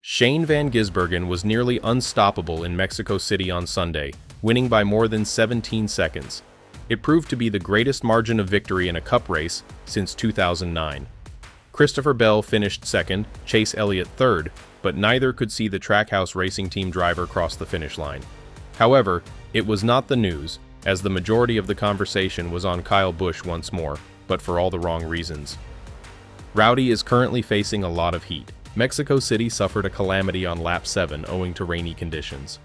Shane van Gisbergen was nearly unstoppable in Mexico City on Sunday, winning by more than 17 seconds. It proved to be the greatest margin of victory in a cup race since 2009. Christopher Bell finished second, Chase Elliott third, but neither could see the Trackhouse Racing Team driver cross the finish line. However, it was not the news, as the majority of the conversation was on Kyle Busch once more, but for all the wrong reasons. Rowdy is currently facing a lot of heat. Mexico City suffered a calamity on lap 7 owing to rainy conditions.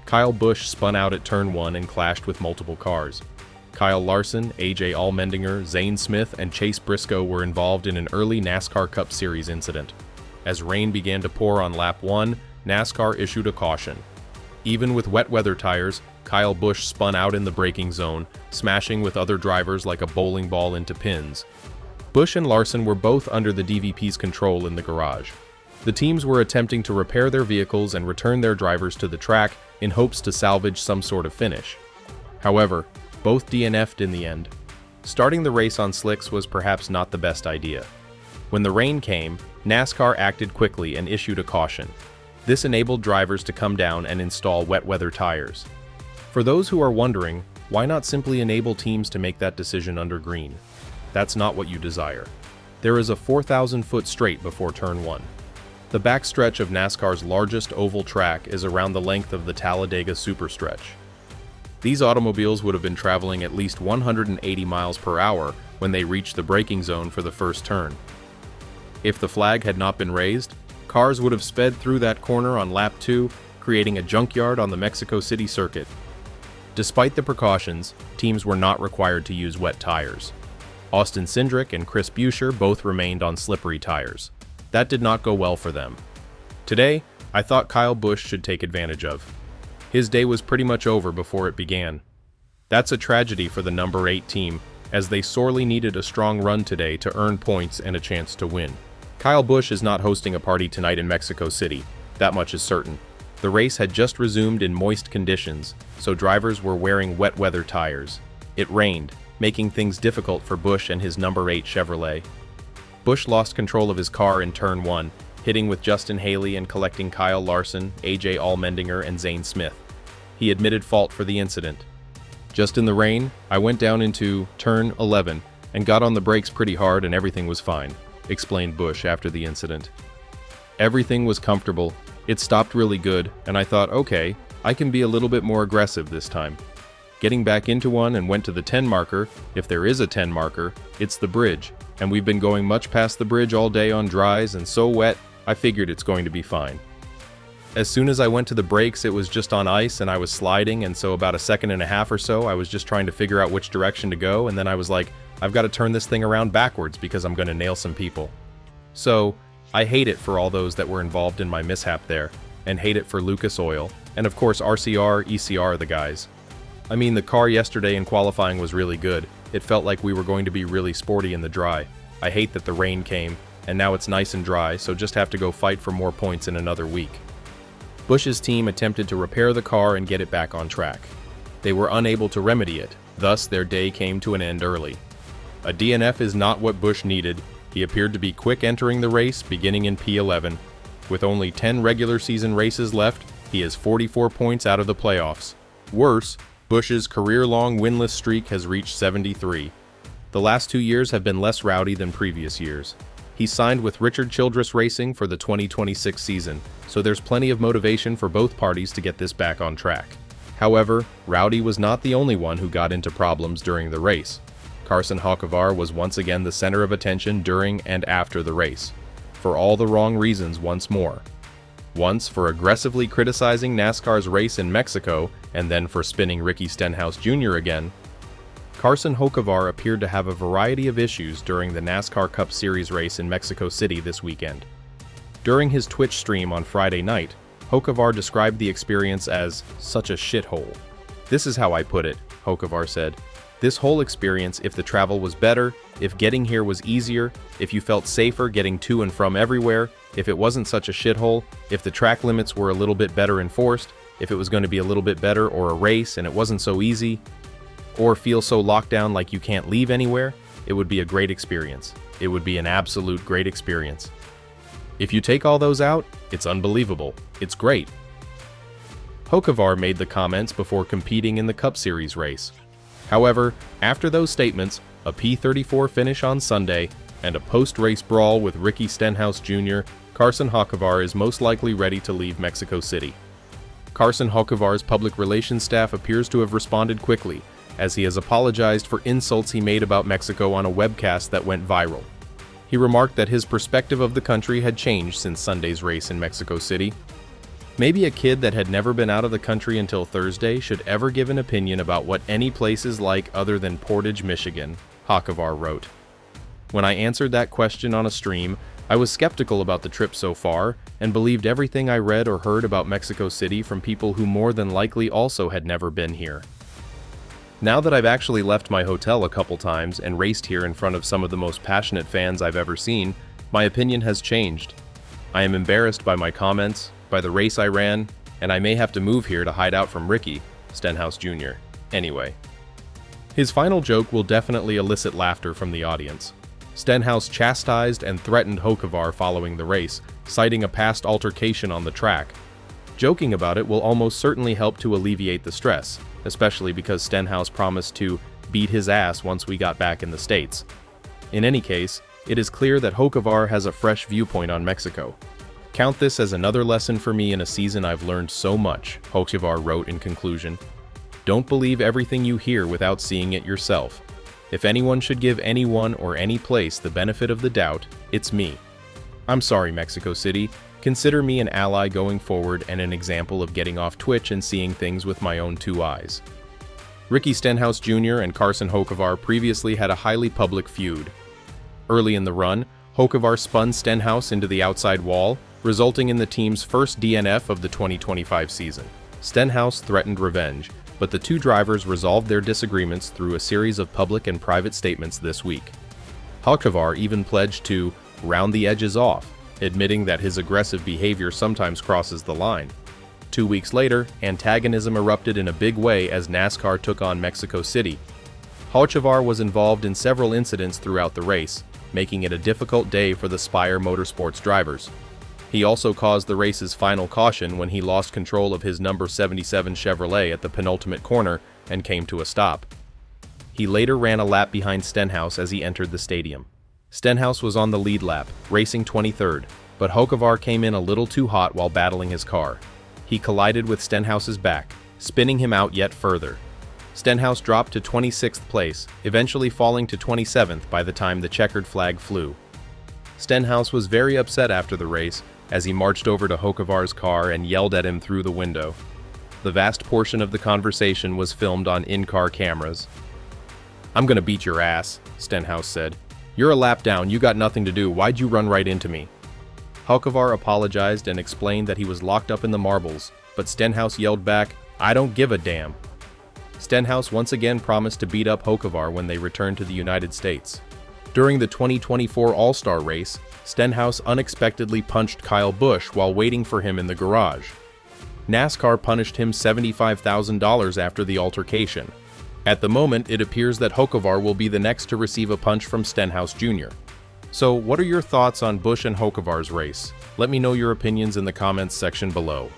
Kyle Busch spun out at turn 1 and clashed with multiple cars. Kyle Larson, AJ Allmendinger, Zane Smith, and Chase Briscoe were involved in an early NASCAR Cup Series incident. As rain began to pour on lap 1, NASCAR issued a caution. Even with wet weather tires, Kyle Busch spun out in the braking zone, smashing with other drivers like a bowling ball into pins. Busch and Larson were both under the DVP's control in the garage. The teams were attempting to repair their vehicles and return their drivers to the track in hopes to salvage some sort of finish. However, both DNF'd in the end. Starting the race on slicks was perhaps not the best idea. When the rain came, NASCAR acted quickly and issued a caution. This enabled drivers to come down and install wet weather tires. For those who are wondering, why not simply enable teams to make that decision under green? That's not what you desire. There is a 4,000-foot straight before turn 1. The backstretch of NASCAR's largest oval track is around the length of the Talladega Superstretch. These automobiles would have been traveling at least 180 miles per hour when they reached the braking zone for the first turn. If the flag had not been raised, cars would have sped through that corner on lap 2, creating a junkyard on the Mexico City circuit. Despite the precautions, teams were not required to use wet tires. Austin Cindric and Chris Buescher both remained on slippery tires. That did not go well for them. Today, I thought Kyle Busch should take advantage of. His day was pretty much over before it began. That's a tragedy for the number 8 team, as they sorely needed a strong run today to earn points and a chance to win. Kyle Busch is not hosting a party tonight in Mexico City, that much is certain. The race had just resumed in moist conditions, so drivers were wearing wet weather tires. It rained, making things difficult for Busch and his number 8 Chevrolet. Busch lost control of his car in turn 1, hitting with Justin Haley and collecting Kyle Larson, AJ Allmendinger, and Zane Smith. He admitted fault for the incident. Just in the rain, I went down into turn 11 and got on the brakes pretty hard and everything was fine, explained Busch after the incident. Everything was comfortable, it stopped really good, and I thought, okay, I can be a little bit more aggressive this time. Getting back into one and went to the 10 marker, if there is a 10 marker, it's the bridge, and we've been going much past the bridge all day on dries and so wet, I figured it's going to be fine. As soon as I went to the brakes, it was just on ice and I was sliding, and so about a second and a half or so, I was just trying to figure out which direction to go, and then I was like, I've got to turn this thing around backwards because I'm going to nail some people. So, I hate it for all those that were involved in my mishap there, and hate it for Lucas Oil, and of course RCR, ECR the guys. I mean, the car yesterday in qualifying was really good. It felt like we were going to be really sporty in the dry. I hate that the rain came, and now it's nice and dry, so just have to go fight for more points in another week. Busch's team attempted to repair the car and get it back on track. They were unable to remedy it, thus their day came to an end early. A DNF is not what Busch needed. He appeared to be quick entering the race, beginning in P11. With only 10 regular season races left, he is 44 points out of the playoffs. Worse, Busch's career-long winless streak has reached 73. The last 2 years have been less rowdy than previous years. He signed with Richard Childress Racing for the 2026 season, so there's plenty of motivation for both parties to get this back on track. However, Rowdy was not the only one who got into problems during the race. Carson Hocevar was once again the center of attention during and after the race, for all the wrong reasons once more. Once for aggressively criticizing NASCAR's race in Mexico, and then for spinning Ricky Stenhouse Jr. again, Carson Hocevar appeared to have a variety of issues during the NASCAR Cup Series race in Mexico City this weekend. During his Twitch stream on Friday night, Hocevar described the experience as such a shithole. This is how I put it, Hocevar said. This whole experience, if the travel was better, if getting here was easier, if you felt safer getting to and from everywhere, if it wasn't such a shithole, if the track limits were a little bit better enforced, if it was going to be a little bit better or a race and it wasn't so easy, or feel so locked down like you can't leave anywhere, it would be a great experience. It would be an absolute great experience. If you take all those out, it's unbelievable. It's great. Hocevar made the comments before competing in the Cup Series race. However, after those statements, a P34 finish on Sunday, and a post-race brawl with Ricky Stenhouse Jr., Carson Hocevar is most likely ready to leave Mexico City. Carson Hocevar's public relations staff appears to have responded quickly, as he has apologized for insults he made about Mexico on a webcast that went viral. He remarked that his perspective of the country had changed since Sunday's race in Mexico City. Maybe a kid that had never been out of the country until Thursday should ever give an opinion about what any place is like other than Portage, Michigan, Hocevar wrote. When I answered that question on a stream, I was skeptical about the trip so far and believed everything I read or heard about Mexico City from people who more than likely also had never been here. Now that I've actually left my hotel a couple times and raced here in front of some of the most passionate fans I've ever seen, my opinion has changed. I am embarrassed by my comments, by the race I ran, and I may have to move here to hide out from Ricky Stenhouse Jr. Anyway. His final joke will definitely elicit laughter from the audience. Stenhouse chastised and threatened Hocevar following the race, citing a past altercation on the track. Joking about it will almost certainly help to alleviate the stress, especially because Stenhouse promised to beat his ass once we got back in the States. In any case, it is clear that Hocevar has a fresh viewpoint on Mexico. Count this as another lesson for me in a season I've learned so much, Hocevar wrote in conclusion. Don't believe everything you hear without seeing it yourself. If anyone should give anyone or any place the benefit of the doubt, it's me. I'm sorry, Mexico City. Consider me an ally going forward and an example of getting off Twitch and seeing things with my own two eyes. Ricky Stenhouse Jr. and Carson Hocevar previously had a highly public feud. Early in the run, Hocevar spun Stenhouse into the outside wall, resulting in the team's first DNF of the 2025 season. Stenhouse threatened revenge, but the two drivers resolved their disagreements through a series of public and private statements this week. Hocevar even pledged to round the edges off, admitting that his aggressive behavior sometimes crosses the line. 2 weeks later, antagonism erupted in a big way as NASCAR took on Mexico City. Hocevar was involved in several incidents throughout the race, making it a difficult day for the Spire Motorsports drivers. He also caused the race's final caution when he lost control of his number 77 Chevrolet at the penultimate corner and came to a stop. He later ran a lap behind Stenhouse as he entered the stadium. Stenhouse was on the lead lap, racing 23rd, but Hocevar came in a little too hot while battling his car. He collided with Stenhouse's back, spinning him out yet further. Stenhouse dropped to 26th place, eventually falling to 27th by the time the checkered flag flew. Stenhouse was very upset after the race as he marched over to Hocevar's car and yelled at him through the window. The vast portion of the conversation was filmed on in-car cameras. "I'm gonna beat your ass," Stenhouse said. "You're a lap down, you got nothing to do, why'd you run right into me?" Hocevar apologized and explained that he was locked up in the marbles, but Stenhouse yelled back, "I don't give a damn." Stenhouse once again promised to beat up Hocevar when they returned to the United States. During the 2024 All-Star race, Stenhouse unexpectedly punched Kyle Busch while waiting for him in the garage. NASCAR punished him $75,000 after the altercation. At the moment, it appears that Hocevar will be the next to receive a punch from Stenhouse Jr. So, what are your thoughts on Busch and Hocevar's race? Let me know your opinions in the comments section below.